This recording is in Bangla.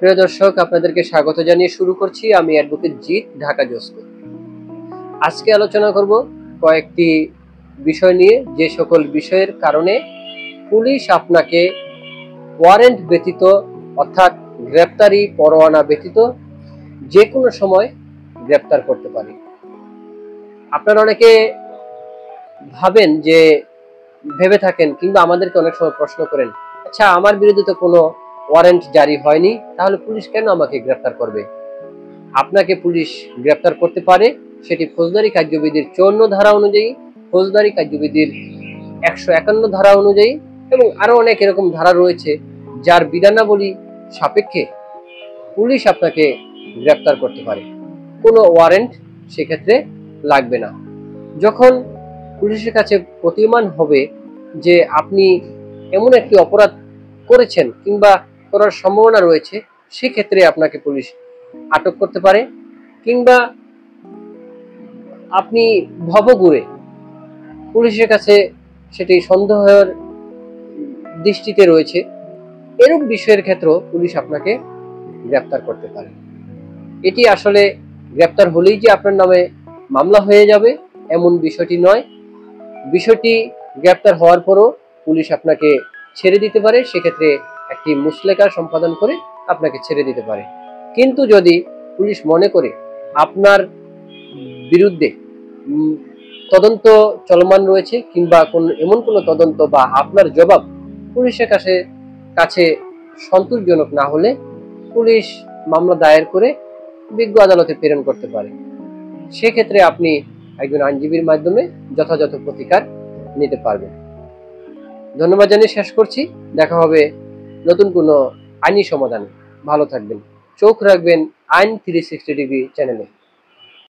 প্রিয় দর্শক, আপনাদেরকে স্বাগত জানিয়ে শুরু করছি। আমি অ্যাডভোকেট জিৎ, ঢাকা জজকোর্ট। আজকে আলোচনা করব কয়েকটি বিষয় নিয়ে, যে সকল বিষয়ের কারণে পুলিশ আপনাকে ওয়ারেন্ট ব্যতীত অর্থাৎ গ্রেপ্তারি পরোয়ানা ব্যতীত যে কোনো সময় গ্রেপ্তার করতে পারে। আপনারা অনেকে ভাবেন যে ভেবে থাকেন কিংবা আমাদেরকে অনেক সময় প্রশ্ন করেন, আচ্ছা আমার বিরুদ্ধে তো কোনো ওয়ারেন্ট জারি হয়নি, তাহলে পুলিশ কেন আমাকে গ্রেপ্তার করবে? আপনাকে পুলিশ গ্রেপ্তার করতে পারে, সেটি ফৌজদারি কার্যবিধির 54 ধারা অনুযায়ী, ফৌজদারি কার্যবিধির 151 ধারা অনুযায়ী এবং আরো অনেক এরকম ধারা রয়েছে যার বিধানাবলী সাপেক্ষে পুলিশ আপনাকে গ্রেপ্তার করতে পারে। কোনো ওয়ারেন্ট সেক্ষেত্রে লাগবে না। যখন পুলিশের কাছে প্রতীয়মান হবে যে আপনি এমন একটি অপরাধ করেছেন কিংবা করার সম্ভাবনা রয়েছে, সেক্ষেত্রে আপনাকে পুলিশ আটক করতে পারে, কিংবা আপনি ভবঘুরে পুলিশের কাছে সেটি সন্দেহের দৃষ্টিতে রয়েছে, এরূপ বিষয়ের ক্ষেত্রে পুলিশ আপনাকে গ্রেপ্তার করতে পারে। এটি আসলে গ্রেপ্তার হলেই যে আপনার নামে মামলা হয়ে যাবে এমন বিষয়টি নয়। বিষয়টি গ্রেপ্তার হওয়ার পরও পুলিশ আপনাকে ছেড়ে দিতে পারে, সেক্ষেত্রে একটি মুচলেকা সম্পাদন করে আপনাকে ছেড়ে দিতে পারে। কিন্তু যদি পুলিশ মনে করে আপনার বিরুদ্ধে তদন্ত চলমান রয়েছে কিংবা এমন কোনো তদন্ত বা আপনার জবাব পুলিশের কাছে সন্তোষজনক না হলে পুলিশ মামলা দায়ের করে বিজ্ঞ আদালতে প্রেরণ করতে পারে। সেক্ষেত্রে আপনি একজন আইনজীবীর মাধ্যমে যথাযথ প্রতিকার নিতে পারবেন। ধন্যবাদ জানিয়ে শেষ করছি। দেখা হবে নতুন কোনো আইনি সমাধানে। ভালো থাকবেন। চোখ রাখবেন আইন 360 ডিগ্রি চ্যানেলে।